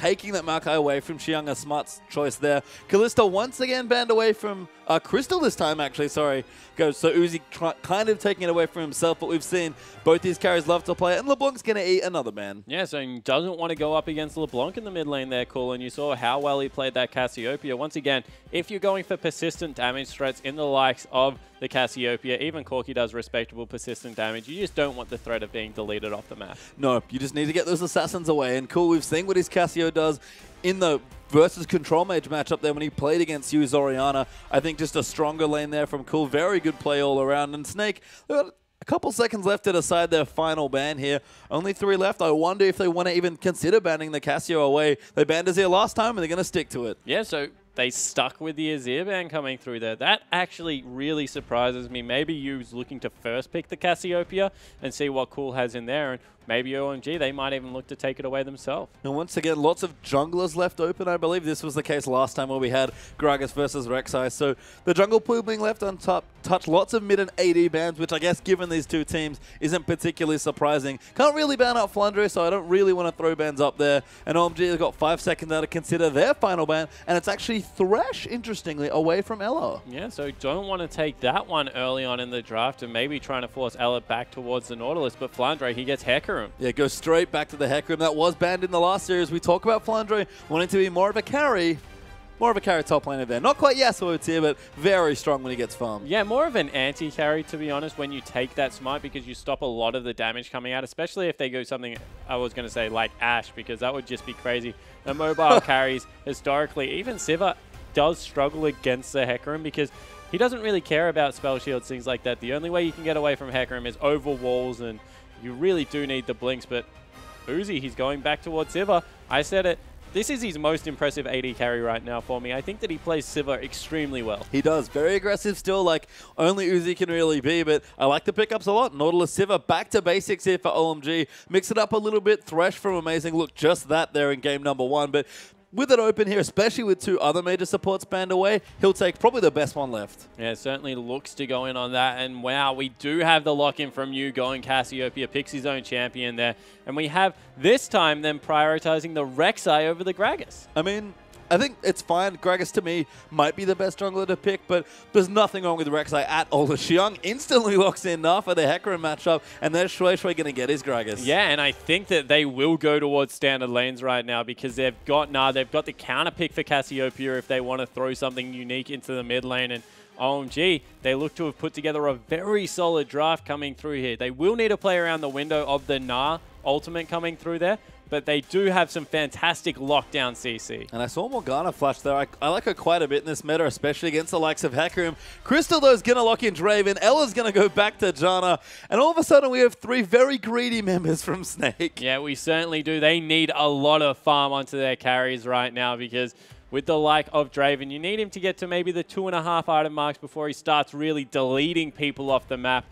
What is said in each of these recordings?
taking that Maokai away from Xiang, a smart choice there. Kalista once again banned away from Crystal this time, actually, sorry. Goes so Uzi kind of taking it away from himself, but we've seen both these carries love to play it, and LeBlanc's going to eat another ban. Yeah, so he doesn't want to go up against LeBlanc in the mid lane there, Cool, and you saw how well he played that Cassiopeia. Once again, if you're going for persistent damage threats in the likes of the Cassiopeia, even Corki does respectable persistent damage, you just don't want the threat of being deleted off the map. No, you just need to get those assassins away, and Cool, we've seen what his Cassio does in the versus Control Mage matchup there when he played against you, Orianna. I think just a stronger lane there from Cool. Very good play all around. And Snake, they've got a couple seconds left to decide their final ban here. Only 3 left. I wonder if they want to even consider banning the Cassio away. They banned Azir last time, and they're going to stick to it. Yeah, so they stuck with the Azir ban coming through there. That actually really surprises me. Maybe Yu's looking to first pick the Cassiopeia and see what Cool has in there. And maybe OMG, they might even look to take it away themselves. And once again, lots of junglers left open, I believe. This was the case last time where we had Gragas versus Rek'Sai. So the jungle pool being left on top, touch lots of mid and AD bans, which I guess given these two teams isn't particularly surprising. Can't really ban out Flandre, so I don't really want to throw bans up there. And OMG has got 5 seconds now to consider their final ban, and it's actually Thresh, interestingly, away from Ella. Yeah, so don't want to take that one early on in the draft and maybe trying to force Ella back towards the Nautilus, but Flandre, he gets Hecarim. Yeah, goes straight back to the Hecarim. That was banned in the last series. We talk about Flandre wanting to be more of a carry. More of a carry top laner there. Not quite Yasuo tier, but very strong when he gets farmed. Yeah, more of an anti-carry, to be honest, when you take that smite, because you stop a lot of the damage coming out, especially if they go something, I was going to say, like Ashe, because that would just be crazy. The mobile carries, historically, even Sivir does struggle against the Hecarim because he doesn't really care about spell shields, things like that. The only way you can get away from Hecarim is over walls, and you really do need the blinks, but Uzi, he's going back towards Sivir. I said it. This is his most impressive AD carry right now for me. I think that he plays Sivir extremely well. He does. Very aggressive still, like only Uzi can really be, but I like the pickups a lot. Nautilus Sivir back to basics here for OMG. Mix it up a little bit. Thresh from Amazing. Look, just that there in game number 1, but with it open here, especially with 2 other major supports banned away, he'll take probably the best one left. Yeah, it certainly looks to go in on that. And wow, we do have the lock-in from you going Cassiopeia, picks his own champion there. And we have this time them prioritizing the Rek'Sai over the Gragas. I mean, I think it's fine. Gragas, to me, might be the best jungler to pick, but there's nothing wrong with Rek'Sai at all. The Xiang instantly locks in now for the Hecarim matchup, and there's Shui going to get his Gragas. Yeah, and I think that they will go towards standard lanes right now because they've got the counter pick for Cassiopeia if they want to throw something unique into the mid lane. And OMG, they look to have put together a very solid draft coming through here. They will need to play around the window of the Gnar ultimate coming through there, but they do have some fantastic lockdown CC. And I saw Morgana flash there. I like her quite a bit in this meta, especially against the likes of Hecarim. Crystal, though, is going to lock in Draven. Ella's going to go back to Janna. And all of a sudden, we have 3 very greedy members from Snake. Yeah, we certainly do. They need a lot of farm onto their carries right now because with the like of Draven, you need him to get to maybe the 2.5 item marks before he starts really deleting people off the map.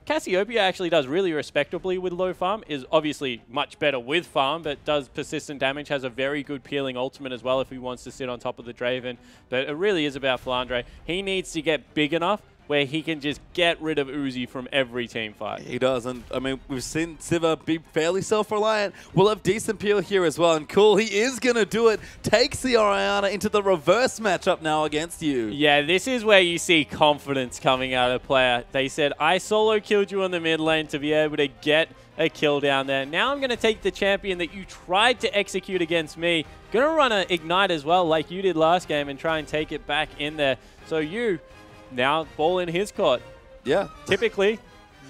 Cassiopeia actually does really respectably with low farm, is obviously much better with farm, but does persistent damage, has a very good peeling ultimate as well if he wants to sit on top of the Draven. But it really is about Flandre. He needs to get big enough where he can just get rid of Uzi from every team fight. He does, and I mean, we've seen Sivir be fairly self-reliant. We'll have decent peel here as well, and cool, he is going to do it. Takes the Orianna into the reverse matchup now against you. Yeah, this is where you see confidence coming out of a player. They said, I solo killed you on the mid lane to be able to get a kill down there. Now I'm going to take the champion that you tried to execute against me. Going to run an Ignite as well, like you did last game, and try and take it back in there. So you now ball in his court. Yeah. Typically,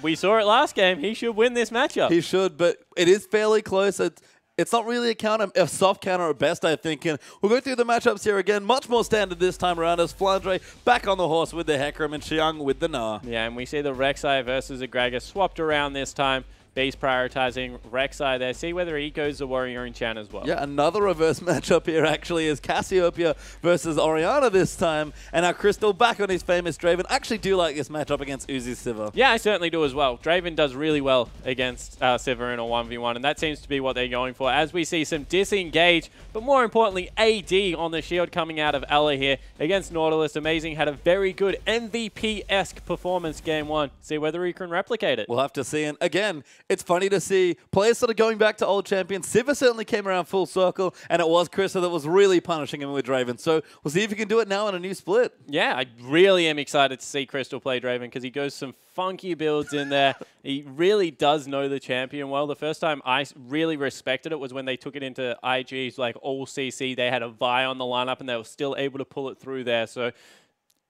we saw it last game. He should win this matchup. He should, but it is fairly close. It's not really a soft counter at best, I think. And we'll go through the matchups here again. Much more standard this time around as Flandre back on the horse with the Hecarim and Xiang with the Gnar. Yeah, and we see the Rek'Sai versus a Gragas swapped around this time. Base prioritizing Rek'Sai there. See whether he goes the Warrior Enchant as well. Yeah, another reverse matchup here actually is Cassiopeia versus Orianna this time. And our Crystal back on his famous Draven. I actually do like this matchup against Uzi Sivir. Yeah, I certainly do as well. Draven does really well against Sivir in a 1v1, and that seems to be what they're going for. As we see some disengage, but more importantly, AD on the shield coming out of Ella here against Nautilus. Amazing, had a very good MVP-esque performance game 1. See whether he can replicate it. We'll have to see. And again, it's funny to see players sort of going back to old champions. Sivir certainly came around full circle, and it was Krista that was really punishing him with Draven. So we'll see if he can do it now in a new split. Yeah, I really am excited to see Crystal play Draven because he goes some funky builds in there. He really does know the champion well. The first time I really respected it was when they took it into IG's like all CC. They had a Vi on the lineup and they were still able to pull it through there. So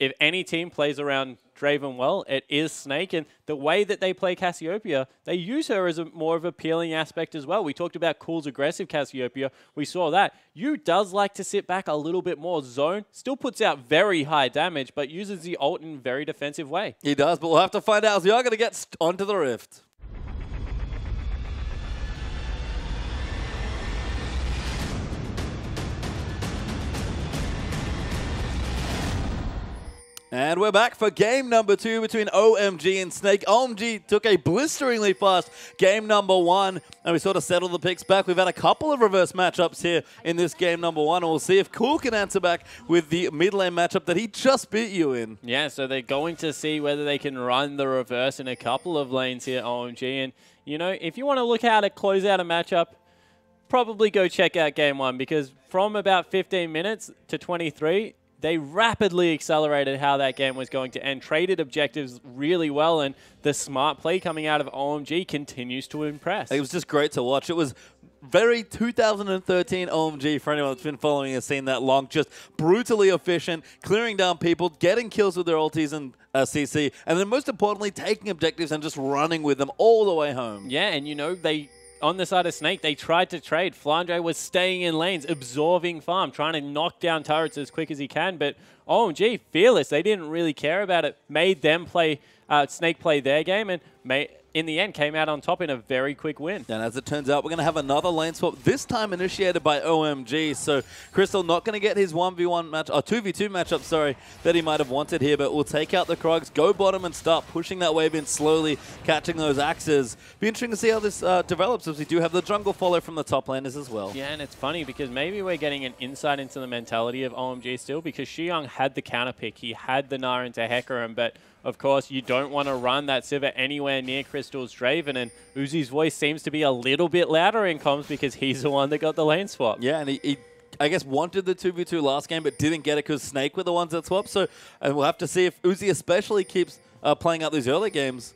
if any team plays around Draven well, it is Snake. And the way that they play Cassiopeia, they use her as a more of an appealing aspect as well. We talked about Cool's aggressive Cassiopeia. We saw that. Yu does like to sit back a little bit more zone. Still puts out very high damage, but uses the ult in a very defensive way. He does, but we'll have to find out as we are going to get onto the Rift. And we're back for game number 2 between OMG and Snake. OMG took a blisteringly fast game number 1, and we sort of settled the picks back. We've had a couple of reverse matchups here in this game number 1, and we'll see if Cool can answer back with the mid lane matchup that he just beat you in. Yeah, so they're going to see whether they can run the reverse in a couple of lanes here, OMG. And, you know, if you want to look how to close out a matchup, probably go check out game 1, because from about 15 minutes to 23, they rapidly accelerated how that game was going to end, traded objectives really well, and the smart play coming out of OMG continues to impress. It was just great to watch. It was very 2013 OMG for anyone that's been following and seen that long. Just brutally efficient, clearing down people, getting kills with their ultis and CC, and then most importantly, taking objectives and just running with them all the way home. Yeah, and you know, on the side of Snake, they tried to trade. Flandre was staying in lanes, absorbing farm, trying to knock down turrets as quick as he can. But OMG, fearless. They didn't really care about it. Made them play, Snake play their game, and in the end came out on top in a very quick win. And as it turns out, we're going to have another lane swap, this time initiated by OMG. So Crystal not going to get his 1v1 match, or 2v2 matchup, sorry, that he might have wanted here, but we'll take out the Krogs, go bottom and start pushing that wave in slowly, catching those axes. Be interesting to see how this develops, as we do have the jungle follow from the top laners as well. Yeah, and it's funny because maybe we're getting an insight into the mentality of OMG still, because Xiong had the counter pick. He had the Nara into Hecarim, but of course, you don't want to run that Sivir anywhere near Crystal's Draven, and Uzi's voice seems to be a little bit louder in comms because he's the one that got the lane swap. Yeah, and he I guess, wanted the 2v2 last game, but didn't get it because Snake were the ones that swapped. So and we'll have to see if Uzi especially keeps playing out these early games.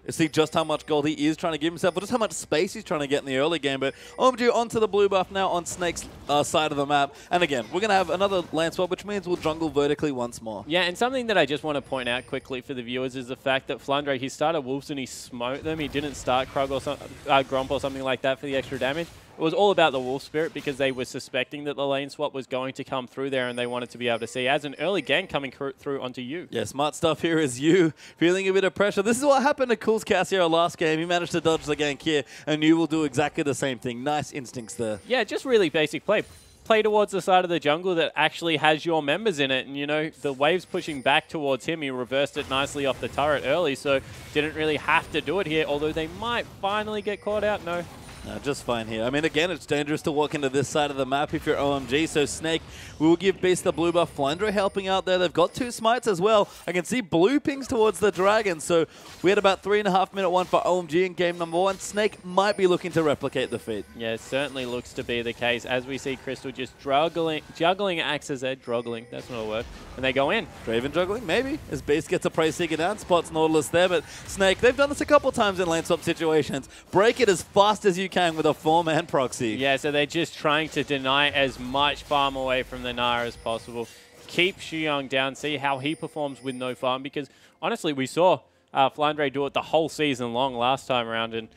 See just how much gold he is trying to give himself, or just how much space he's trying to get in the early game. But OMG onto the blue buff now on Snake's side of the map. And again, we're going to have another lane swap, which means we'll jungle vertically once more. Yeah, and something that I just want to point out quickly for the viewers is the fact that Flandre, he started Wolves and he smoked them. He didn't start Krug or Gromp or something like that for the extra damage. It was all about the Wolf Spirit because they were suspecting that the lane swap was going to come through there and they wanted to be able to see as an early gank coming through onto you. Yeah, smart stuff here is you feeling a bit of pressure. This is what happened to Cool's Cassio last game. He managed to dodge the gank here, and you will do exactly the same thing. Nice instincts there. Yeah, just really basic play. Play towards the side of the jungle that actually has your members in it. And, you know, the wave's pushing back towards him. He reversed it nicely off the turret early, so didn't really have to do it here, although they might finally get caught out. No. No, just fine here. I mean, again, it's dangerous to walk into this side of the map if you're OMG. So Snake, we will give base the blue buff. Flandre helping out there. They've got 2 smites as well. I can see blue pings towards the dragon. So we had about 3.5 minute one for OMG in game number 1. Snake might be looking to replicate the feat. Yeah, it certainly looks to be the case as we see Crystal just juggling axes there. Juggling, that's not a word. And they go in. Draven juggling, maybe. As base gets a Prey Seeker down, spots Nautilus there. But Snake, they've done this a couple times in lane swap situations. Break it as fast as you can with a 4-man proxy. Yeah, so they're just trying to deny as much farm away from the Nara as possible. Keep Xiong down, see how he performs with no farm, because honestly, we saw Flandre do it the whole season long last time around, and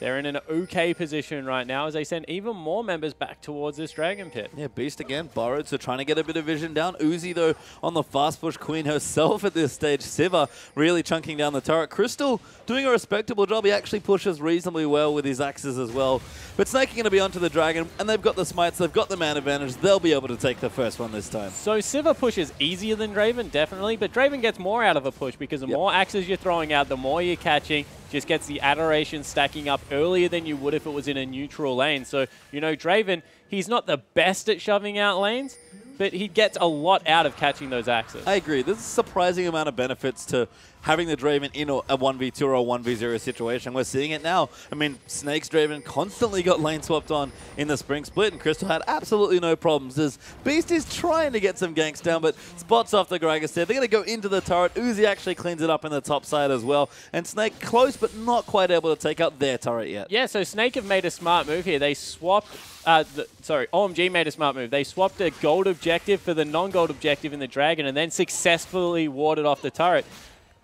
they're in an okay position right now as they send even more members back towards this Dragon Pit. Yeah, Beast again, borrowed, so trying to get a bit of vision down. Uzi, though, on the fast push queen herself at this stage. Sivir really chunking down the turret. Crystal doing a respectable job. He actually pushes reasonably well with his axes as well. But Snake are going to be onto the dragon, and they've got the smites, they've got the man advantage. They'll be able to take the first one this time. So Sivir pushes easier than Draven, definitely, but Draven gets more out of a push because the more axes you're throwing out, the more you're catching. Just gets the adoration stacking up earlier than you would if it was in a neutral lane. So, you know, Draven, he's not the best at shoving out lanes, but he gets a lot out of catching those axes. I agree. There's a surprising amount of benefits to having the Draven in a 1v2 or a 1v0 situation. We're seeing it now. I mean, Snake's Draven constantly got lane swapped on in the spring split, and Crystal had absolutely no problems as Beast is trying to get some ganks down, but spots off the Gragas there. They're going to go into the turret. Uzi actually cleans it up in the top side as well, and Snake close, but not quite able to take out their turret yet. Yeah, so Snake have made a smart move here. They swapped... OMG made a smart move. They swapped a gold objective for the non-gold objective in the Dragon and then successfully warded off the turret.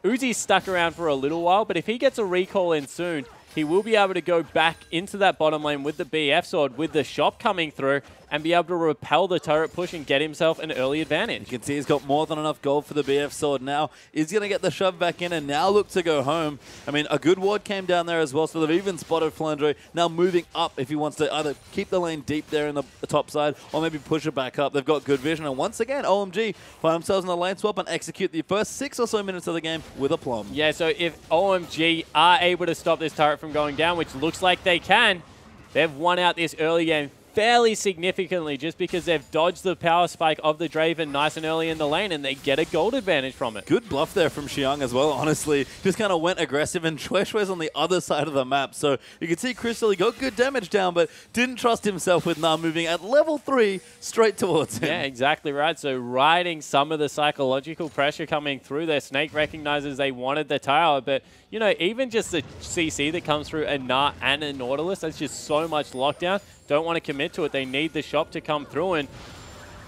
Uzi's stuck around for a little while, but if he gets a recall in soon, he will be able to go back into that bottom lane with the BF sword, with the shop coming through, and be able to repel the turret push and get himself an early advantage. You can see he's got more than enough gold for the BF sword now. He's going to get the shove back in and now look to go home. I mean, a good ward came down there as well, so they've even spotted Flandre now moving up if he wants to either keep the lane deep there in the top side or maybe push it back up. They've got good vision, and once again, OMG find themselves in the lane swap and execute the first 6 or so minutes of the game with aplomb. Yeah, so if OMG are able to stop this turret from going down, which looks like they can, they've won out this early game fairly significantly just because they've dodged the power spike of the Draven nice and early in the lane, and they get a gold advantage from it. Good bluff there from Xiang as well, honestly. Just kind of went aggressive, and Shueishue's on the other side of the map. So you can see Crystal, he got good damage down, but didn't trust himself with Na moving at level 3 straight towards him. Yeah, exactly right. So riding some of the psychological pressure coming through there, Snake recognizes they wanted the tower, but you know, even just the CC that comes through a Na and a Nautilus, that's just so much lockdown. Don't want to commit to it. They need the shop to come through, and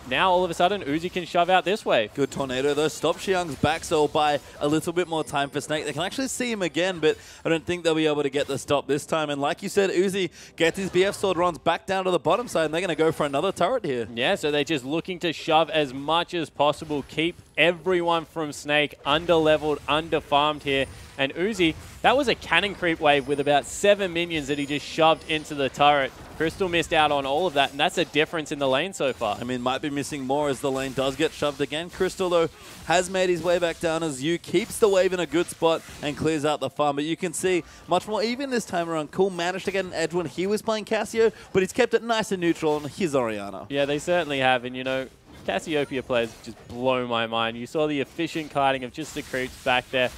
now all of a sudden Uzi can shove out this wave. Good tornado though. Stop Xiang's back, so it'll buy a little bit more time for Snake. They can actually see him again, but I don't think they'll be able to get the stop this time. And like you said, Uzi gets his BF sword, runs back down to the bottom side, and they're going to go for another turret here. Yeah, so they're just looking to shove as much as possible, keep everyone from Snake under-leveled, under-farmed here. And Uzi, that was a cannon creep wave with about 7 minions that he just shoved into the turret. Crystal missed out on all of that, and that's a difference in the lane so far. I mean, might be missing more as the lane does get shoved again. Crystal, though, has made his way back down as Yu keeps the wave in a good spot and clears out the farm. But you can see much more even this time around. Cool managed to get an edge when he was playing Cassio, but he's kept it nice and neutral on his Orianna. Yeah, they certainly have, and you know, Cassiopeia players just blow my mind. You saw the efficient kiting of just the creeps back there.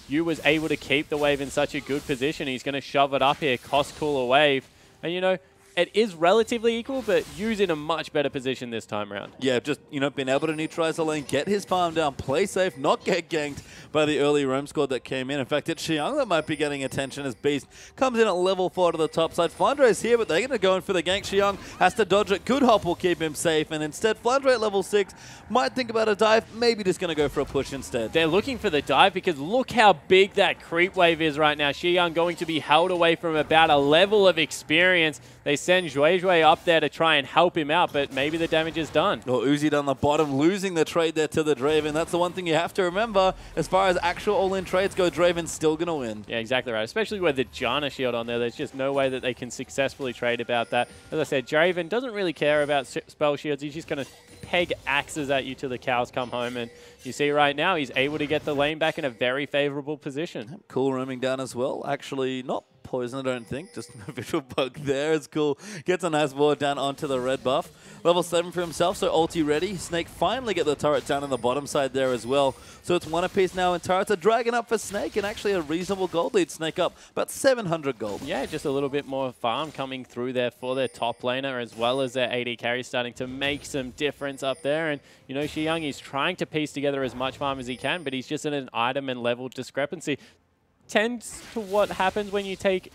Yu was able to keep the wave in such a good position. He's going to shove it up here, cost cool a wave. And you know, it is relatively equal, but Yu's in a much better position this time around. Yeah, just, you know, being able to neutralize the lane, get his farm down, play safe, not get ganked by the early roam squad that came in. In fact, it's Xiang that might be getting attention as Beast comes in at level 4 to the top side. Flandre's here, but they're going to go in for the gank. Xiang has to dodge it. Good hop will keep him safe, and instead, Flandre at level 6 might think about a dive, maybe just going to go for a push instead. They're looking for the dive because look how big that creep wave is right now. Xiang going to be held away from about a level of experience. They send Zhuizhui up there to try and help him out, but maybe the damage is done. Well, Uzi down the bottom, losing the trade there to the Draven. That's the one thing you have to remember. As far as actual all-in trades go, Draven's still going to win. Yeah, exactly right. Especially with the Janna shield on there. There's just no way that they can successfully trade about that. As I said, Draven doesn't really care about spell shields. He's just going to peg axes at you till the cows come home. And you see right now, he's able to get the lane back in a very favorable position. Cool roaming down as well. Actually, not poison, I don't think. Just a visual bug there. It's cool. Gets a nice ward down onto the red buff. Level 7 for himself, so ulti ready. Snake finally get the turret down on the bottom side there as well. So it's one apiece now, and turrets are dragging up for Snake, and actually a reasonable gold lead. Snake up about 700 gold. Yeah, just a little bit more farm coming through there for their top laner, as well as their AD carry starting to make some difference up there. And, you know, Xiang is trying to piece together as much farm as he can, but he's just in an item and level discrepancy. Tends to what happens when you take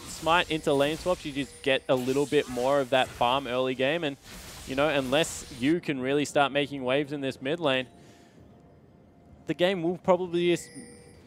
Smite into lane swaps. You just get a little bit more of that farm early game, and you know, unless you can really start making waves in this mid lane, the game will probably just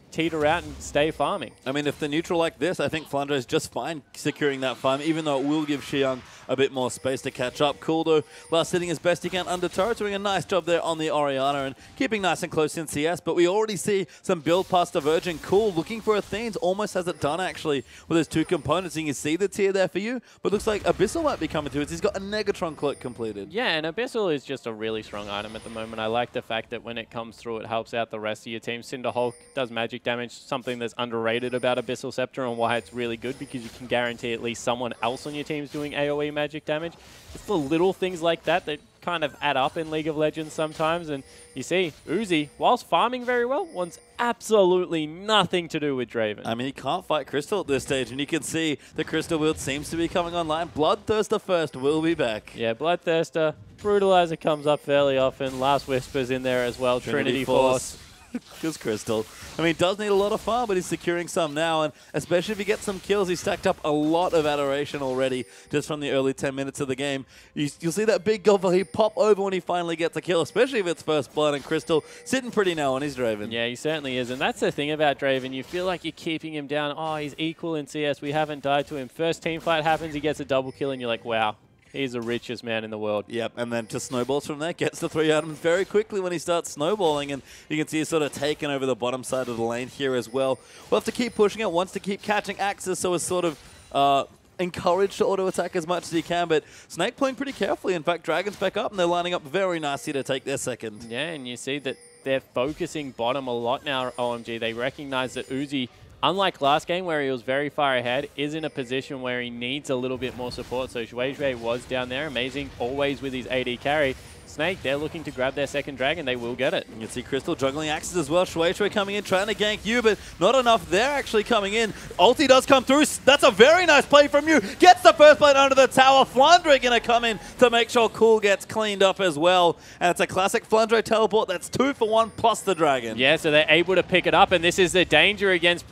teeter out and stay farming. I mean, if they're neutral like this, I think Flandre is just fine securing that farm, even though it will give Xiang a bit more space to catch up. Cool, though, last sitting as best he can under turret, doing a nice job there on the Orianna and keeping nice and close in CS, but we already see some build past Divergent. Cool, looking for Athene's, almost has it done, actually, with his 2 components. And you can see the tier there for you, but looks like Abyssal might be coming to it. He's got a Negatron cloak completed. Yeah, and Abyssal is just a really strong item at the moment. I like the fact that when it comes through, it helps out the rest of your team. Cinderhulk does magic damage, something that's underrated about Abyssal Scepter and why it's really good, because you can guarantee at least someone else on your team is doing AoE magic damage. It's the little things like that that kind of add up in League of Legends sometimes. And you see, Uzi, whilst farming very well, wants absolutely nothing to do with Draven. I mean, he can't fight Crystal at this stage, and you can see the Crystal build seems to be coming online. Bloodthirster first will be back. Yeah, Bloodthirster. Brutalizer comes up fairly often. Last Whisper's in there as well. Trinity Force. Because Crystal, I mean, does need a lot of farm, but he's securing some now, and especially if he gets some kills, he's stacked up a lot of adoration already just from the early 10 minutes of the game. You'll see that big goal he pop over when he finally gets a kill, especially if it's first blood, and Crystal sitting pretty now on his Draven. Yeah, he certainly is, and that's the thing about Draven. You feel like you're keeping him down. Oh, he's equal in CS. We haven't died to him. First team fight happens, he gets a double kill, and you're like, wow. He's the richest man in the world. Yep, and then just snowballs from there. Gets the 3 items very quickly when he starts snowballing, and you can see he's sort of taken over the bottom side of the lane here as well. We'll have to keep pushing it, wants to keep catching axes, so it's sort of encouraged to auto-attack as much as he can, but Snake playing pretty carefully. In fact, Dragon's back up, and they're lining up very nicely to take their second. Yeah, and you see that they're focusing bottom a lot now, OMG. They recognize that Uzi, unlike last game where he was very far ahead, is in a position where he needs a little bit more support. So Shui was down there, amazing, always with his AD carry. Snake, they're looking to grab their second dragon. They will get it. You can see Crystal juggling axes as well. Shui coming in, trying to gank you, but not enough. They're actually coming in. Ulti does come through. That's a very nice play from you. Gets the first blade under the tower. Flandre going to come in to make sure Cool gets cleaned up as well. And it's a classic Flandre teleport. That's 2 for 1 plus the dragon. Yeah, so they're able to pick it up, and this is the danger against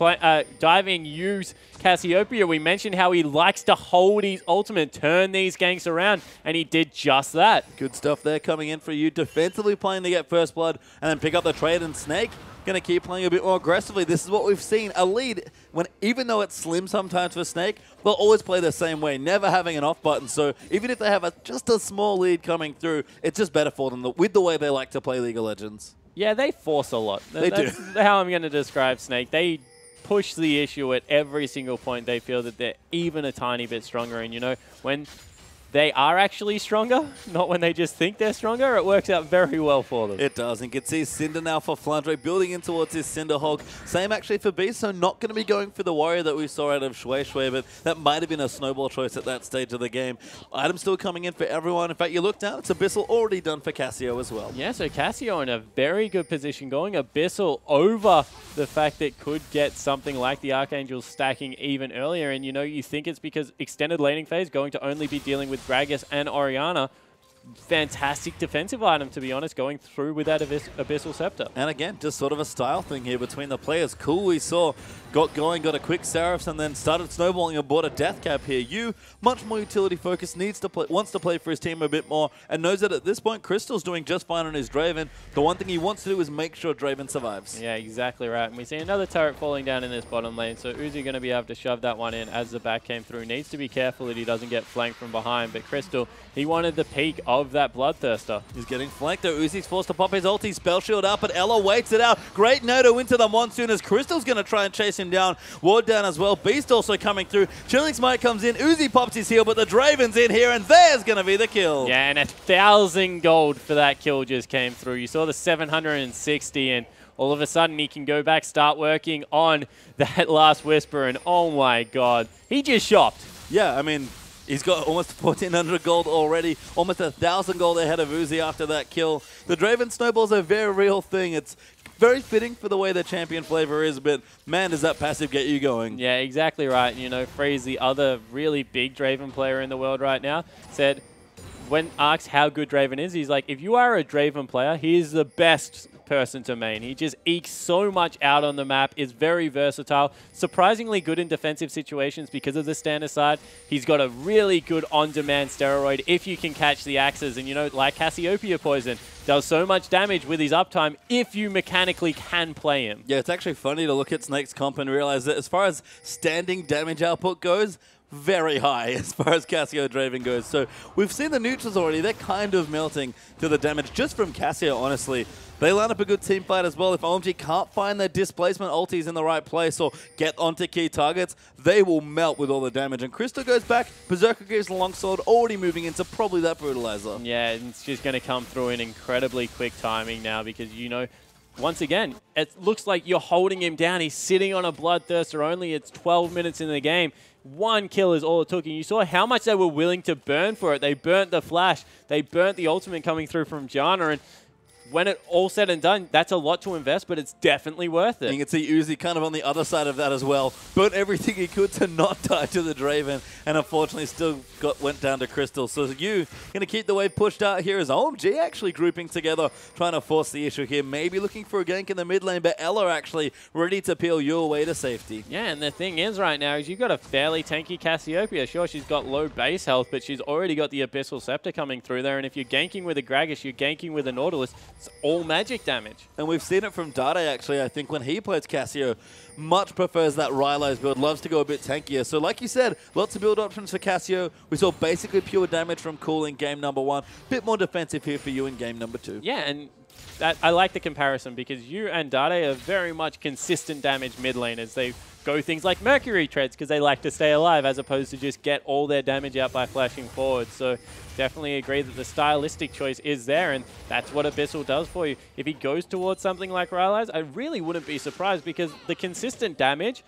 diving use Cassiopeia. We mentioned how he likes to hold his ultimate, turn these ganks around, and he did just that. Good stuff there coming in for you. Defensively playing to get first blood and then pick up the trade, and Snake going to keep playing a bit more aggressively. This is what we've seen. A lead, when even though it's slim sometimes for Snake, they'll always play the same way, never having an off button. So even if they have just a small lead coming through, it's just better for them with the way they like to play League of Legends. Yeah, they force a lot. They do. That's how I'm going to describe Snake. They push the issue at every single point. They feel that they're even a tiny bit stronger. And, you know, when they are actually stronger, not when they just think they're stronger, it works out very well for them. It does. And you can see Cinder now for Flandre building in towards his Cinder Hog. Same actually for Beast, so not going to be going for the Warrior that we saw out of Shui, but that might have been a snowball choice at that stage of the game. Items still coming in for everyone. In fact, you look down, it's Abyssal already done for Cassio as well. Yeah, so Cassio in a very good position, going Abyssal over the fact that could get something like the Archangel stacking even earlier. And, you know, you think it's because extended laning phase going to only be dealing with Gragas and Orianna. Fantastic defensive item, to be honest, going through with that Abyssal Scepter. And again, just sort of a style thing here between the players. Cool, we saw, got going, got a quick Seraphs, and then started snowballing and bought a death cap here. You, much more utility focused, wants to play for his team a bit more, and knows that at this point, Crystal's doing just fine on his Draven. The one thing he wants to do is make sure Draven survives. Yeah, exactly right. And we see another turret falling down in this bottom lane, so Uzi going to be able to shove that one in as the back came through. Needs to be careful that he doesn't get flanked from behind, but Crystal, he wanted the peak of that Bloodthirster. He's getting flanked though. Uzi's forced to pop his ulti, spell shield up, but Ella waits it out. Great Nodo into the Monsoon as Crystal's going to try and chase him down. Ward down as well. Beast also coming through. Chilling Smite comes in. Uzi pops his heal, but the Draven's in here, and there's going to be the kill. Yeah, and 1,000 gold for that kill just came through. You saw the 760, and all of a sudden he can go back, start working on that last Whisper, and oh my god, he just shopped. Yeah, I mean, he's got almost 1,400 gold already, almost 1,000 gold ahead of Uzi after that kill. The Draven snowball's a very real thing. It's very fitting for the way the champion flavor is, but man, does that passive get you going. Yeah, exactly right. You know, Freeze, the other really big Draven player in the world right now, said, when asked how good Draven is, he's like, if you are a Draven player, he is the best person to main. He just ekes so much out on the map, is very versatile, surprisingly good in defensive situations because of the stand aside. He's got a really good on-demand steroid if you can catch the axes, and you know, like Cassiopeia Poison, does so much damage with his uptime if you mechanically can play him. Yeah, it's actually funny to look at Snake's comp and realize that as far as standing damage output goes, very high as far as Cassio Draven goes. So we've seen the neutrals already. They're kind of melting to the damage just from Cassio, honestly. They line up a good team fight as well. If OMG can't find their displacement ultis in the right place or get onto key targets, they will melt with all the damage. And Crystal goes back. Berserker gives the longsword, already moving into probably that brutalizer. Yeah, it's just going to come through in incredibly quick timing now because, you know, once again, it looks like you're holding him down. He's sitting on a Bloodthirster only. It's 12 minutes in the game. One kill is all it took, and you saw how much they were willing to burn for it. They burnt the flash, they burnt the ultimate coming through from Janna, and when it all said and done, that's a lot to invest, but it's definitely worth it. You can see Uzi kind of on the other side of that as well. Burnt everything he could to not die to the Draven, and unfortunately still went down to Crystal. So you going to keep the wave pushed out here as OMG actually grouping together, trying to force the issue here. Maybe looking for a gank in the mid lane, but Ella actually ready to peel you away to safety. Yeah, and the thing is right now is you've got a fairly tanky Cassiopeia. Sure, she's got low base health, but she's already got the Abyssal Scepter coming through there, and if you're ganking with a Gragas, you're ganking with a Nautilus, it's all magic damage. And we've seen it from Dade, actually. I think when he plays Cassio, much prefers that Rylai's build, loves to go a bit tankier. So like you said, lots of build options for Cassio. We saw basically pure damage from Cool in game number 1. Bit more defensive here for you in game number 2. Yeah, and I like the comparison because you and Dade are very much consistent damage mid laners. They go things like Mercury treads because they like to stay alive as opposed to just get all their damage out by flashing forward. So definitely agree that the stylistic choice is there, and that's what Abyssal does for you. If he goes towards something like Rylai's, I really wouldn't be surprised because the consistent damage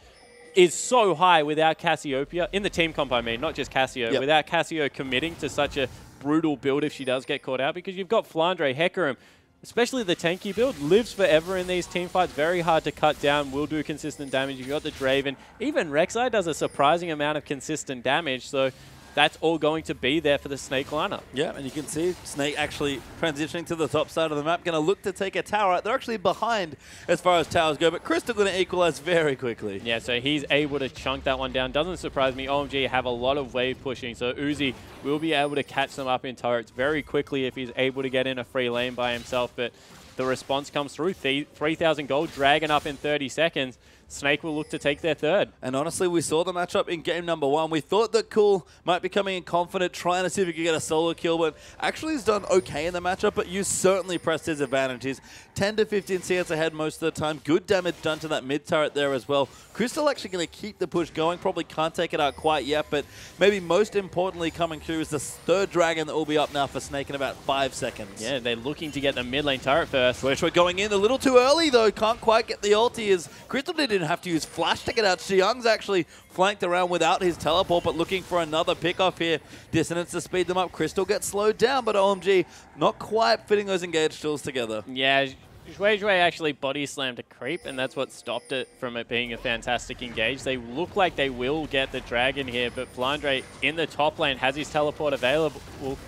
is so high without Cassiopeia, in the team comp I mean, not just Cassio, without Cassio committing to such a brutal build if she does get caught out, because you've got Flandre, Hecarim, especially the tanky build, lives forever in these team fights, very hard to cut down, will do consistent damage. You've got the Draven. Even Rek'Sai does a surprising amount of consistent damage, so that's all going to be there for the Snake lineup. Yeah, and you can see Snake actually transitioning to the top side of the map, going to look to take a tower out. They're actually behind as far as towers go, but Crystal going to equalize very quickly. Yeah, so he's able to chunk that one down. Doesn't surprise me. OMG have a lot of wave pushing, so Uzi will be able to catch them up in turrets very quickly if he's able to get in a free lane by himself, but the response comes through. 3,000 gold, Dragon up in 30 seconds. Snake will look to take their third. And honestly, we saw the matchup in game number 1. We thought that Cool might be coming in confident, trying to see if he could get a solo kill, but actually he's done okay in the matchup, but you certainly pressed his advantage. He's 10 to 15 CS ahead most of the time. Good damage done to that mid turret there as well. Crystal actually going to keep the push going. Probably can't take it out quite yet, but maybe most importantly coming through is the third Dragon that will be up now for Snake in about 5 seconds. Yeah, they're looking to get the mid lane turret first. Which we're going in a little too early though. Can't quite get the ulti as Crystal didn't have to use flash to get out. Xiang's actually flanked around without his teleport, but looking for another pickoff here. Dissonance to speed them up. Crystal gets slowed down, but OMG not quite fitting those engaged tools together. Yeah, Zhuizhui actually body slammed a creep, and that's what stopped it from it being a fantastic engage. They look like they will get the dragon here, but Flandre in the top lane has his teleport available.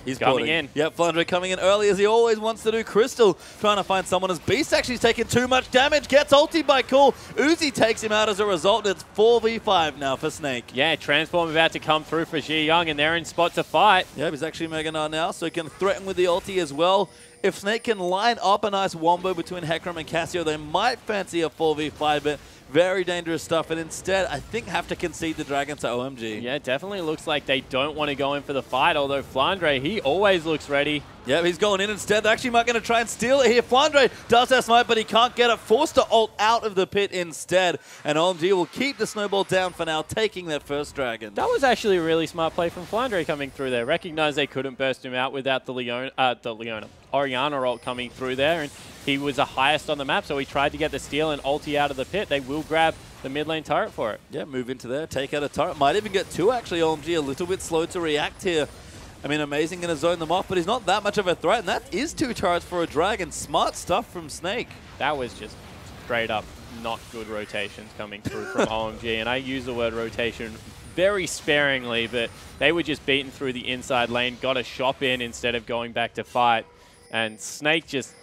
He's coming in. Yep, Flandre coming in early as he always wants to do. Crystal trying to find someone as Beast actually taking too much damage. Gets ulted by Cool. Uzi takes him out as a result, and it's 4v5 now for Snake. Yeah, Transform about to come through for Ji Young, and they're in spot to fight. Yep, he's actually Mega Knight now, so he can threaten with the ulti as well. If Snake can line up a nice wombo between Hecarim and Cassio, they might fancy a 4v5, but very dangerous stuff. And instead, I think have to concede the dragon to OMG. Yeah, it definitely looks like they don't want to go in for the fight, although Flandre, he always looks ready. Yep, he's going in instead. They actually might going to try and steal it here. Flandre does have smite, but he can't get it. Forced to ult out of the pit instead. And OMG will keep the snowball down for now, taking that first dragon. That was actually a really smart play from Flandre coming through there. Recognized they couldn't burst him out without the Orianna ult coming through there, and he was the highest on the map, so he tried to get the steal and ulti out of the pit. They will grab the mid lane turret for it. Yeah, move into there, take out a turret. Might even get two, actually. OMG a little bit slow to react here. I mean, Amazing going to zone them off, but he's not that much of a threat, and that is 2 turrets for a dragon. Smart stuff from Snake. That was just straight up not good rotations coming through from OMG, and I use the word rotation very sparingly, but they were just beaten through the inside lane, got a shop in instead of going back to fight, and Snake just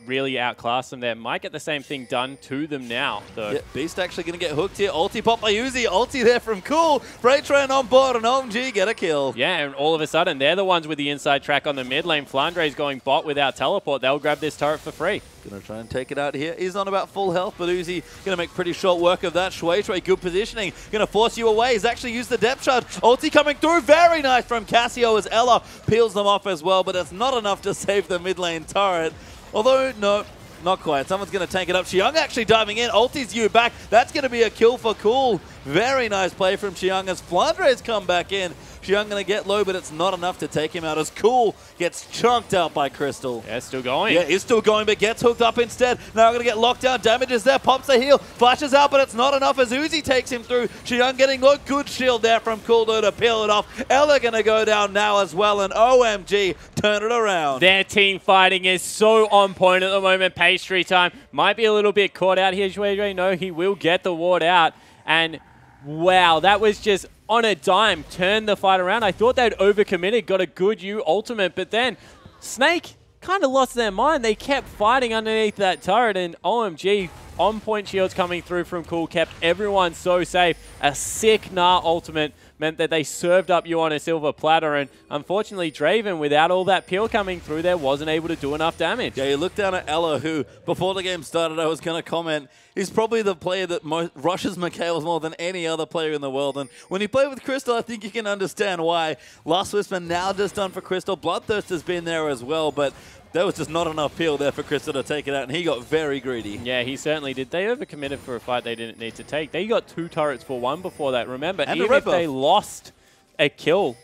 really outclassed them there. Might get the same thing done to them now, though. Yeah, Beast actually going to get hooked here. Ulti pop by Uzi. Ulti there from Cool. Freight Train on board, and OMG get a kill. Yeah, and all of a sudden, they're the ones with the inside track on the mid lane. Flandre's going bot without teleport. They'll grab this turret for free. Going to try and take it out here. He's on about full health, but Uzi going to make pretty short work of that. Shui, good positioning. Going to force you away. He's actually used the depth charge. Ulti coming through. Very nice from Cassio as Ella peels them off as well, but it's not enough to save the mid lane turret. Although, no, not quite. Someone's going to tank it up. Xiang actually diving in. Ulti's you back. That's going to be a kill for Cool. Very nice play from Xiang as Flandre's come back in. Xiang going to get low, but it's not enough to take him out as Cool gets chunked out by Crystal. Yeah, still going. Yeah, he's still going, but gets hooked up instead. Now going to get locked down. Damage is there. Pops a heal. Flashes out, but it's not enough as Uzi takes him through. Xiang getting low. Good shield there from Cool to peel it off. Ella going to go down now as well, and OMG turn it around. Their team fighting is so on point at the moment. Pastry time might be a little bit caught out here. Jouedre, no, he will get the ward out. And wow, that was just on a dime. Turned the fight around. I thought they'd overcommitted, got a good U ultimate, but then Snake kind of lost their mind. They kept fighting underneath that turret, and OMG, on-point shields coming through from Cool kept everyone so safe. A sick Gnar ultimate meant that they served up you on a silver platter, and unfortunately Draven, without all that peel coming through there, wasn't able to do enough damage. Yeah, you look down at Ella, who, before the game started, I was going to comment, he's probably the player that rushes Mikhails more than any other player in the world, and when you play with Crystal, I think you can understand why. Last Whisper now just done for Crystal. Bloodthirst has been there as well, but there was just not enough peel there for Crystal to take it out, and he got very greedy. Yeah, he certainly did. They overcommitted for a fight they didn't need to take. They got 2 turrets for 1 before that. Remember, and even if they lost a kill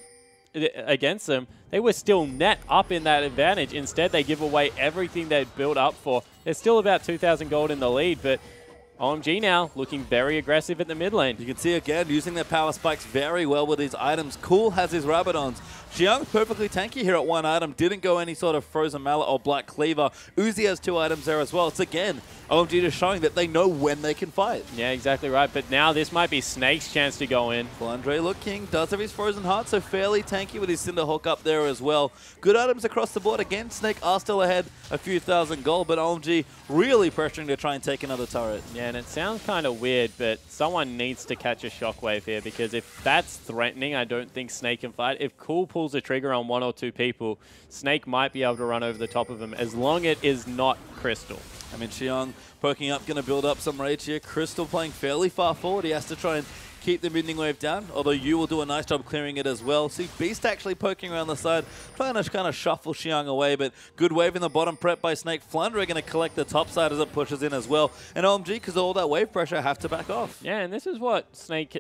against them, they were still net up in that advantage. Instead, they give away everything they'd built up for. They're still about 2,000 gold in the lead, but OMG now looking very aggressive at the mid lane. You can see again using their power spikes very well with these items. Cool has his Rabadons. Xiang's perfectly tanky here at 1 item. Didn't go any sort of Frozen Mallet or Black Cleaver. Uzi has 2 items there as well. It's again OMG just showing that they know when they can fight. Yeah, exactly right. But now this might be Snake's chance to go in. Flandre looking, does have his Frozen Heart, so fairly tanky with his Cinder Hook up there as well. Good items across the board. Again, Snake are still ahead a few thousand gold, but OMG really pressuring to try and take another turret. Yeah, and it sounds kind of weird, but someone needs to catch a shockwave here, because if that's threatening, I don't think Snake can fight. If Cool pulls a trigger on 1 or 2 people, Snake might be able to run over the top of him, as long as it is not Crystal. I mean, Xiang poking up, going to build up some rage here. Crystal playing fairly far forward. He has to try and keep the midning wave down, although you will do a nice job clearing it as well. See Beast actually poking around the side, trying to kind of shuffle Xiang away, but good wave in the bottom prep by Snake. Flandre going to collect the top side as it pushes in as well. And OMG, because of all that wave pressure, have to back off. Yeah, and this is what Snake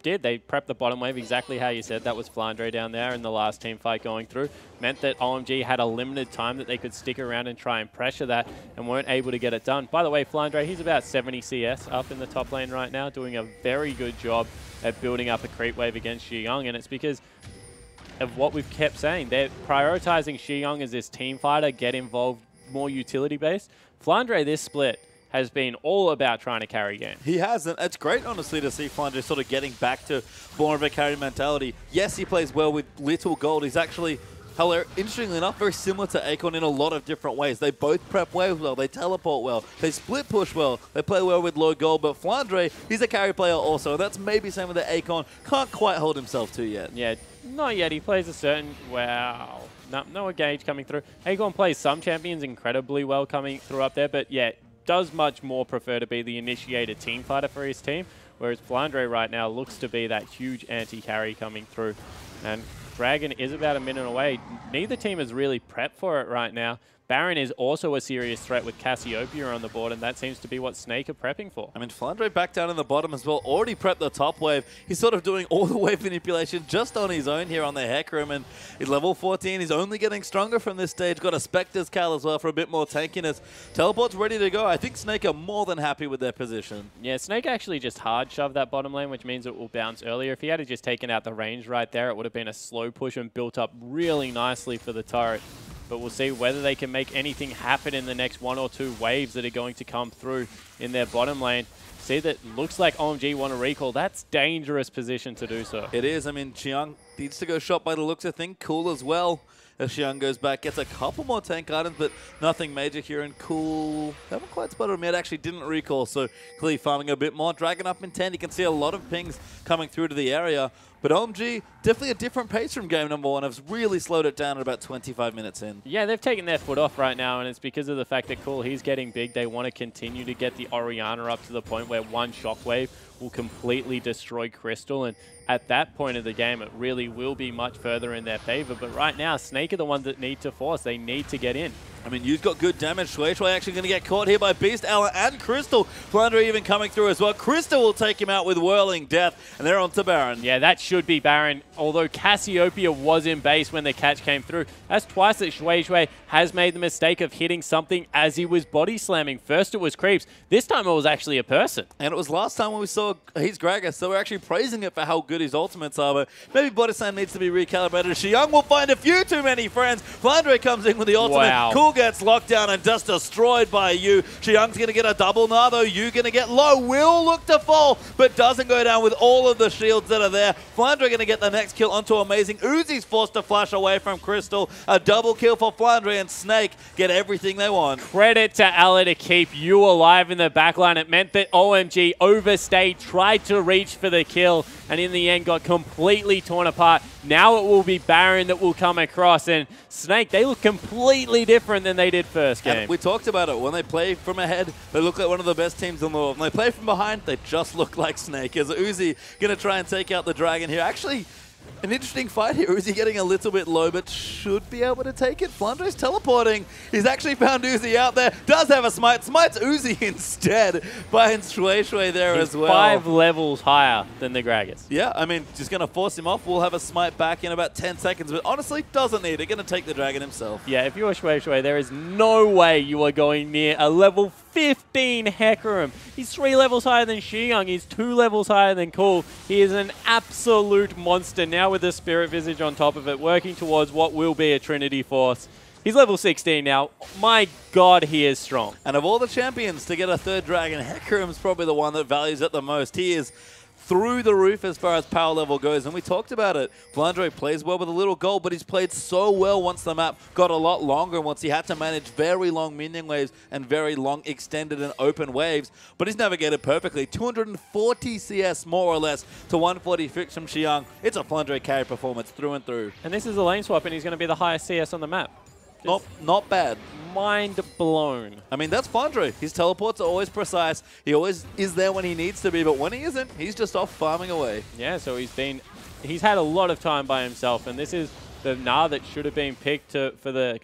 did. They prepped the bottom wave exactly how you said. That was Flandre down there in the last team fight going through. Meant that OMG had a limited time that they could stick around and try and pressure that, and weren't able to get it done. By the way, Flandre, he's about 70 CS up in the top lane right now, doing a very good job at building up a creep wave against Xiyang, and it's because of what we've kept saying. They're prioritizing Xiyang as this team fighter, get involved, more utility-based. Flandre, this split, has been all about trying to carry game. He has, and it's great, honestly, to see Flandre sort of getting back to more of a carry mentality. Yes, he plays well with little gold. He's actually, interestingly enough, very similar to Akon in a lot of different ways. They both prep well, they teleport well, they split push well, they play well with low gold, but Flandre, he's a carry player also. That's maybe something that Akon can't quite hold himself to yet. Yeah, not yet. He plays a certain, wow, no engage coming through. Akon plays some champions incredibly well coming through up there, but yeah, does much more prefer to be the initiated team fighter for his team, whereas Flandre right now looks to be that huge anti-carry coming through. And Dragon is about a minute away. Neither team is really prepped for it right now. Baron is also a serious threat with Cassiopeia on the board, and that seems to be what Snake are prepping for. I mean, Flandre back down in the bottom as well, already prepped the top wave. He's sort of doing all the wave manipulation just on his own here on the Heck Room, and he's level 14. He's only getting stronger from this stage. Got a Spectre's Cal as well for a bit more tankiness. Teleport's ready to go. I think Snake are more than happy with their position. Yeah, Snake actually just hard shoved that bottom lane, which means it will bounce earlier. If he had just taken out the range right there, it would have been a slow push and built up really nicely for the turret. But we'll see whether they can make anything happen in the next 1 or 2 waves that are going to come through in their bottom lane. See, that looks like OMG want to recall. That's dangerous position to do so. It is. I mean, Xiang needs to go shot by the looks of things. Cool as well. As Xiang goes back, gets a couple more tank items, but nothing major here. And Cool, haven't quite spotted him yet, actually didn't recall, so clearly farming a bit more. Dragon up in 10, you can see a lot of pings coming through to the area. But OMG, definitely a different pace from game number 1. I've really slowed it down at about 25 minutes in. Yeah, they've taken their foot off right now, and it's because of the fact that Cool, he's getting big. They want to continue to get the Orianna up to the point where one shockwave will completely destroy Crystal, and at that point of the game, it really will be much further in their favor. But right now, Snake are the ones that need to force. They need to get in. I mean, you've got good damage. Shui actually going to get caught here by Beast, Alan, and Crystal. Flandre even coming through as well. Crystal will take him out with Whirling Death, and they're on to Baron. Yeah, that should be Baron, although Cassiopeia was in base when the catch came through. That's twice that Shui has made the mistake of hitting something as he was body slamming. First it was creeps. This time it was actually a person. And it was last time when we saw he's Gragas, so we're actually praising it for how good his ultimates are, but maybe body slam needs to be recalibrated. Xiang will find a few too many friends. Flandre comes in with the ultimate. Wow. Cool gets locked down and just destroyed by Yu. Xiang's going to get a double now, though. Yu going to get low. Will look to fall, but doesn't go down with all of the shields that are there. Flandre going to get the next kill onto Amazing. Uzi's forced to flash away from Crystal. A double kill for Flandre, and Snake get everything they want. Credit to Ella to keep Yu alive in the backline. It meant that OMG overstayed, tried to reach for the kill, and in the end got completely torn apart. Now it will be Baron that will come across, and Snake, they look completely different than they did first game. And we talked about it. When they play from ahead, they look like one of the best teams in the world. When they play from behind, they just look like Snake. As Uzi going to try and take out the Dragon here. Actually, an interesting fight here. Uzi getting a little bit low, but should be able to take it. Flandre's teleporting. He's actually found Uzi out there. Does have a smite. Smites Uzi instead. Finds Shui there as well. 5 levels higher than the Gragas. Yeah, I mean, just going to force him off. We'll have a smite back in about 10 seconds, but honestly, doesn't need it. Going to take the Dragon himself. Yeah, if you're Shui, there is no way you are going near a level 15 Hecarim. He's 3 levels higher than Xiang. He's 2 levels higher than Cool. He is an absolute monster now with the Spirit Visage on top of it, working towards what will be a Trinity Force. He's level 16 now. My God, he is strong. And of all the champions to get a 3rd Dragon, Hecarim's probably the one that values it the most. He is through the roof as far as power level goes, and we talked about it. Flandre plays well with a little gold, but he's played so well once the map got a lot longer, and once he had to manage very long minion waves and very long extended and open waves, but he's navigated perfectly. 240 CS more or less to 146 from Xiang. It's a Flandre carry performance through and through. And this is a lane swap, and he's going to be the highest CS on the map. Not bad. Mind blown. I mean, that's Flandre. His teleports are always precise. He always is there when he needs to be, but when he isn't, he's just off farming away. Yeah, so he's had a lot of time by himself, and this is the Gnar that should have been picked for the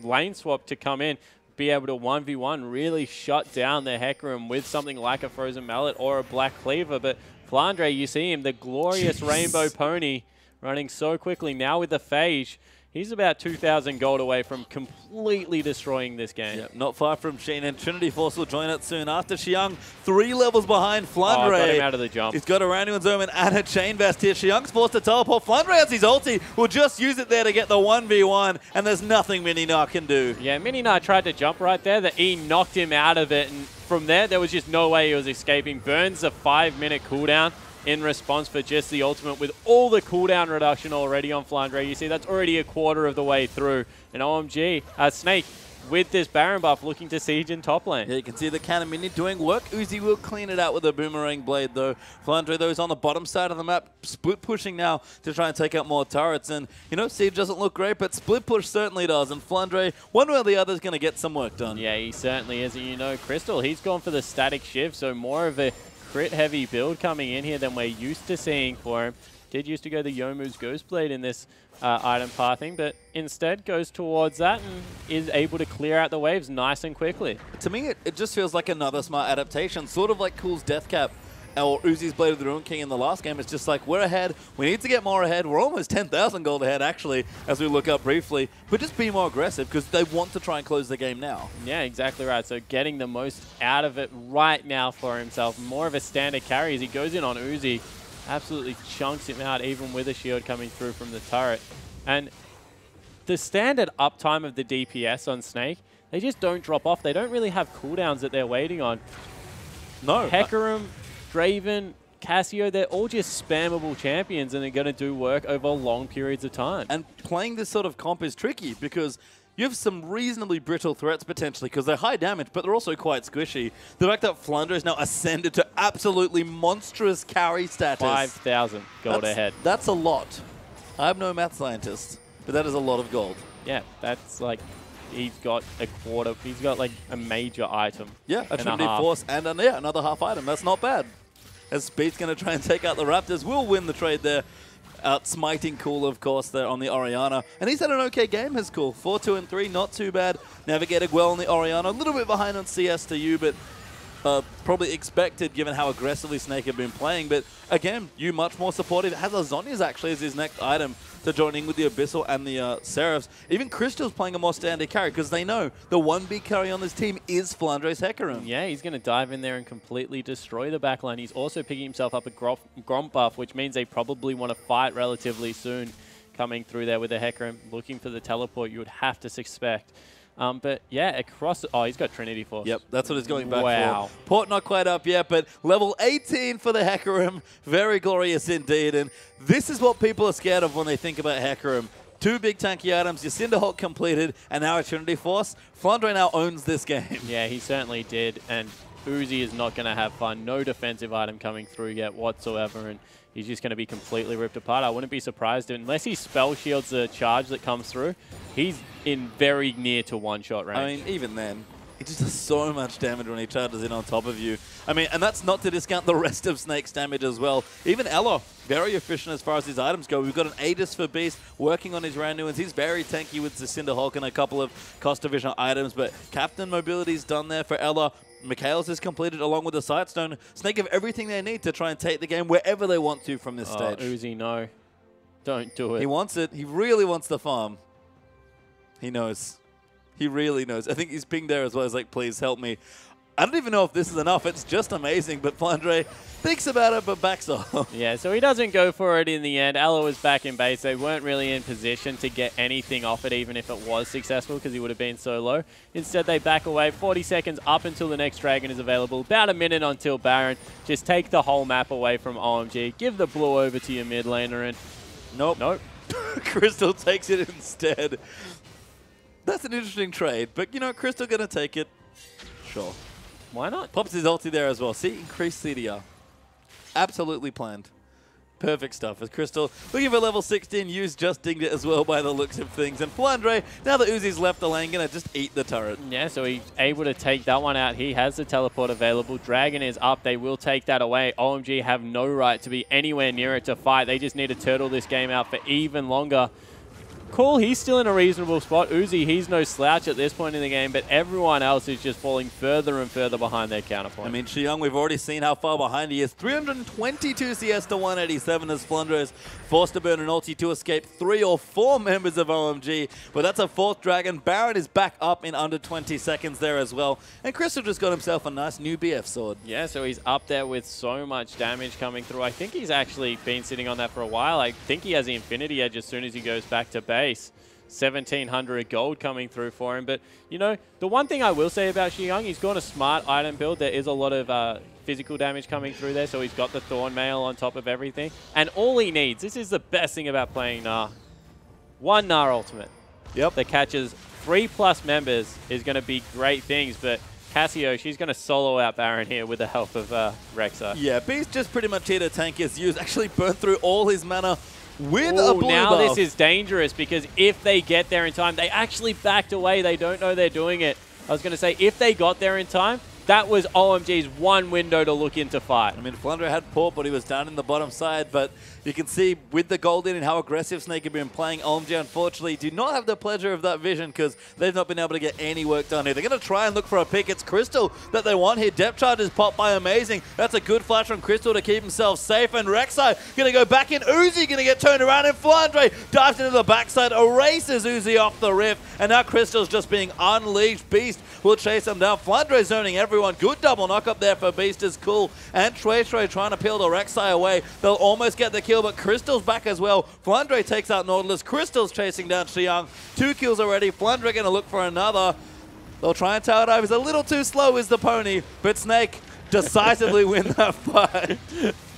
lane swap to come in, be able to 1v1, really shut down the Hecarim with something like a Frozen Mallet or a Black Cleaver. But Flandre, you see him, the glorious Rainbow Pony, running so quickly. Now with the Phage, he's about 2,000 gold away from completely destroying this game. Yep, not far from Sheen, and Trinity Force will join it soon after Xiang. 3 levels behind Flandre. Got him out of the jump. He's got a Rounding One's and a Chain Vest here. Xiang's forced to teleport. Flandre has his ulti. Will just use it there to get the 1v1, and there's nothing Mini-Gnar can do. Yeah, Mini-Gnar tried to jump right there. The E knocked him out of it, and from there was just no way he was escaping. Burns a 5-minute cooldown in response for just the ultimate with all the cooldown reduction already on Flandre. You see that's already a quarter of the way through. And OMG, Snake with this Baron buff looking to siege in top lane. Yeah, you can see the cannon mini doing work. Uzi will clean it out with a boomerang blade though. Flandre though is on the bottom side of the map, split pushing now to try and take out more turrets. And you know, siege doesn't look great, but split push certainly does. And Flandre, one way or the other, is going to get some work done. Yeah, he certainly is. And you know, Crystal, he's gone for the static shift, so more of a crit-heavy build coming in here than we're used to seeing for him. Did used to go the Youmuu's Ghostblade in this item pathing, but instead goes towards that and is able to clear out the waves nice and quickly. To me, it just feels like another smart adaptation, sort of like Cool's Death Cap or Uzi's Blade of the Ruin King in the last game. It's just like, we're ahead, we need to get more ahead. We're almost 10,000 gold ahead, actually, as we look up briefly. But just be more aggressive, because they want to try and close the game now. Yeah, exactly right. So getting the most out of it right now for himself. More of a standard carry as he goes in on Uzi. Absolutely chunks him out, even with a shield coming through from the turret. And the standard uptime of the DPS on Snake, they just don't drop off. They don't really have cooldowns that they're waiting on. No. Hecarim, Draven, Cassio, they're all just spammable champions, and they're going to do work over long periods of time. And playing this sort of comp is tricky because you have some reasonably brittle threats potentially because they're high damage, but they're also quite squishy. The fact that Flandre is now ascended to absolutely monstrous carry status. 5,000 gold ahead. That's a lot. I'm no math scientist, but that is a lot of gold. Yeah, that's like, he's got a quarter, he's got like a major item. Yeah, a Trinity Force and another half item. That's not bad. As Speed's going to try and take out the Raptors, will win the trade there. Outsmiting Cool, of course, there on the Orianna. And he's had an okay game, his Cool. 4-2 and 3, not too bad. Navigated well on the Orianna. A little bit behind on CS to you, but probably expected given how aggressively Snake had been playing. But again, you much more supportive. Has Lasagnas actually as his next item to join in with the Abyssal and the Seraphs. Even Crystal's playing a more standard carry because they know the one big carry on this team is Flandre's Hecarim. Yeah, he's going to dive in there and completely destroy the backline. He's also picking himself up a Gromp buff, which means they probably want to fight relatively soon coming through there with the Hecarim, looking for the teleport you would have to suspect. But yeah, across... Oh, he's got Trinity Force. Yep, that's what he's going back for. Port not quite up yet, but level 18 for the Hecarim. Very glorious indeed. And this is what people are scared of when they think about Hecarim. 2 big tanky items, your Cinderhawk completed, and now a Trinity Force. Flandre now owns this game. Yeah, he certainly did. And Uzi is not going to have fun. No defensive item coming through yet whatsoever. And he's just going to be completely ripped apart. I wouldn't be surprised. Unless he spell shields the charge that comes through, he's in very near to one-shot range. I mean, even then, he just does so much damage when he charges in on top of you. I mean, and that's not to discount the rest of Snake's damage as well. Even Elo, very efficient as far as his items go. We've got an Aegis for Beast working on his Randuins. He's very tanky with the Cinderhawk and a couple of cost-efficient items, but Captain Mobility's done there for Elo. Mikhail's is completed along with the Sightstone. Snake have everything they need to try and take the game wherever they want to from this stage. Uzi, no. Don't do it. He wants it. He really wants the farm. He knows. He really knows. I think he's pinged there as well. He's like, please help me. I don't even know if this is enough. It's just amazing. But Flandre thinks about it, but backs off. Yeah, so he doesn't go for it in the end. Elo was back in base. They weren't really in position to get anything off it, even if it was successful, because he would have been so low. Instead, they back away. 40 seconds up until the next Dragon is available. About a minute until Baron. Just take the whole map away from OMG. Give the blue over to your mid laner. And nope. Crystal takes it instead. That's an interesting trade, but you know, Crystal gonna take it. Sure. Why not? Pops his ulti there as well. See, increased CDR. Absolutely planned. Perfect stuff. As Crystal looking for level 16, Yu's just dinged it as well by the looks of things. And Flandre, now that Uzi's left the lane, gonna just eat the turret. Yeah, so he's able to take that one out. He has the teleport available. Dragon is up. They will take that away. OMG have no right to be anywhere near it to fight. They just need to turtle this game out for even longer. Cool, he's still in a reasonable spot. Uzi, he's no slouch at this point in the game, but everyone else is just falling further and further behind their counterpoint. I mean, Xiang, we've already seen how far behind he is. 322 CS to 187 as Flandre is forced to burn an ulti to escape 3 or 4 members of OMG. But that's a 4th Dragon. Baron is back up in under 20 seconds there as well. And Crystal just got himself a nice new BF sword. Yeah, so he's up there with so much damage coming through. I think he's actually been sitting on that for a while. I think he has the Infinity Edge as soon as he goes back to base. 1,700 gold coming through for him. But, you know, the one thing I will say about Xiang, he's got a smart item build. There is a lot of physical damage coming through there, so he's got the Thorn Mail on top of everything. And all he needs, this is the best thing about playing Gnar, 1 Gnar ultimate. Yep. That catches 3+ members is going to be great things, but Cassio, she's going to solo out Baron here with the help of Rek'Sai. Yeah, Beast just pretty much here to tank his use. Actually burned through all his mana with a blue now buff. This is dangerous because if they get there in time, they actually backed away. They don't know they're doing it. I was going to say, if they got there in time, that was OMG's one window to look into fight. I mean, Flandre had port, but he was down in the bottom side. But you can see with the gold in and how aggressive Snake have been playing, OMG unfortunately do not have the pleasure of that vision because they've not been able to get any work done here. They're going to try and look for a pick. It's Crystal that they want here. Depth charge is popped by Amazing. That's a good flash from Crystal to keep himself safe. And Rek'Sai going to go back in. Uzi going to get turned around. And Flandre dives into the backside, erases Uzi off the rift. And now Crystal's just being unleashed. Beast will chase him down. Flandre zoning everyone. Good double knock up there for Beast is cool. And Trey trying to peel the Rek'Sai away. They'll almost get the kill, but Crystal's back as well. Flandre takes out Nautilus. Crystal's chasing down Xiang. 2 kills already. Flandre going to look for another. They'll try and tower dive. He's a little too slow is the pony, but Snake decisively win that fight.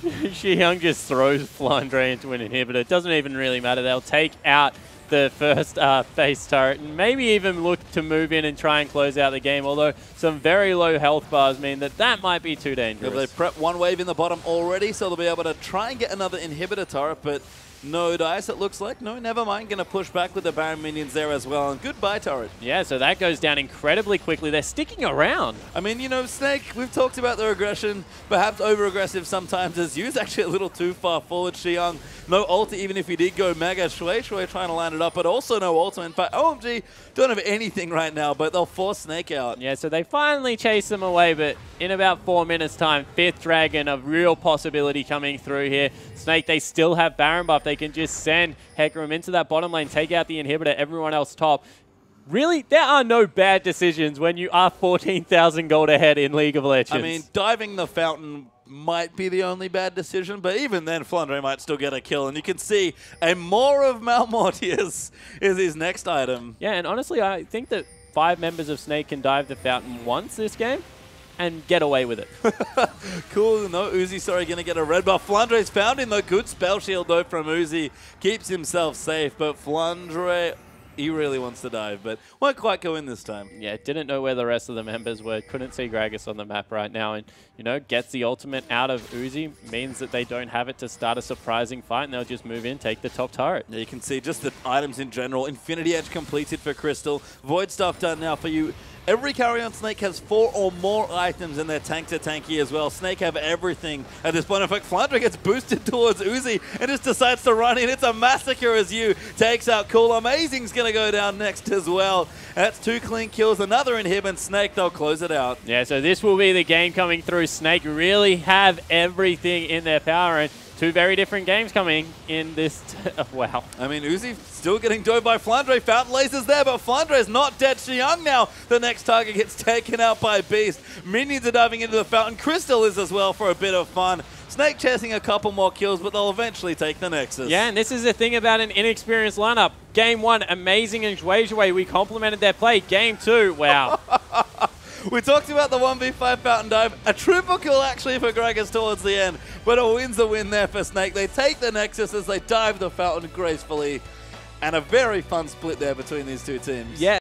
Xiang just throws Flandre into an inhibitor. It doesn't even really matter. They'll take out the first base turret and maybe even look to move in and try and close out the game, although some very low health bars mean that might be too dangerous. Yeah, they prep one wave in the bottom already, so they'll be able to try and get another inhibitor turret, but No dice, it looks like. No, never mind. Going to push back with the Baron minions there as well. And goodbye, turret. Yeah, so that goes down incredibly quickly. They're sticking around. I mean, you know, Snake, we've talked about their aggression, perhaps over-aggressive sometimes. As used actually a little too far forward. Xiang, no ult, even if he did go mega. Shui trying to line it up, but also no ultimate. In fact, OMG don't have anything right now, but they'll force Snake out. Yeah, so they finally chase them away, but in about 4 minutes' time, 5th Dragon, a real possibility coming through here. Snake, they still have Baron buff. They can just send Hecarim into that bottom lane, take out the inhibitor, everyone else top. Really, there are no bad decisions when you are 14,000 gold ahead in League of Legends. I mean, diving the fountain might be the only bad decision, but even then, Flandre might still get a kill. And you can see a more of Malmortius is his next item. Yeah, and honestly, I think that 5 members of Snake can dive the fountain once this game and get away with it. Cool. No, Uzi, sorry, going to get a red buff. Flandre's found in the good spell shield, though, from Uzi. Keeps himself safe, but Flandre, he really wants to dive, but won't quite go in this time. Yeah, didn't know where the rest of the members were. Couldn't see Gragas on the map right now. And, you know, gets the ultimate out of Uzi. Means that they don't have it to start a surprising fight, and they'll just move in, take the top turret. Yeah, you can see just the items in general. Infinity Edge completed for Crystal. Void stuff done now for you. Every carry on Snake has 4 or more items in their tank to tanky as well. Snake have everything at this point. In fact, Flandre gets boosted towards Uzi and just decides to run in. It's a massacre as you takes out Cool. Amazing's going to go down next as well. That's 2 clean kills, another inhib, and Snake, they'll close it out. Yeah, so this will be the game coming through. Snake really have everything in their power, and 2 very different games coming in this. Wow. I mean, Uzi still getting dove by Flandre. Fountain lasers there, but Flandre is not dead. Xiang now, the next target gets taken out by Beast. Minions are diving into the fountain. Crystal is as well for a bit of fun. Snake chasing a couple more kills, but they'll eventually take the Nexus. Yeah, and this is the thing about an inexperienced lineup. Game 1, amazing and Zhuizhui. We complimented their play. Game 2, wow. We talked about the 1v5 fountain dive. A triple kill actually for Gragas towards the end, but a win's the win there for Snake. They take the Nexus as they dive the fountain gracefully, and a very fun split there between these 2 teams. Yeah.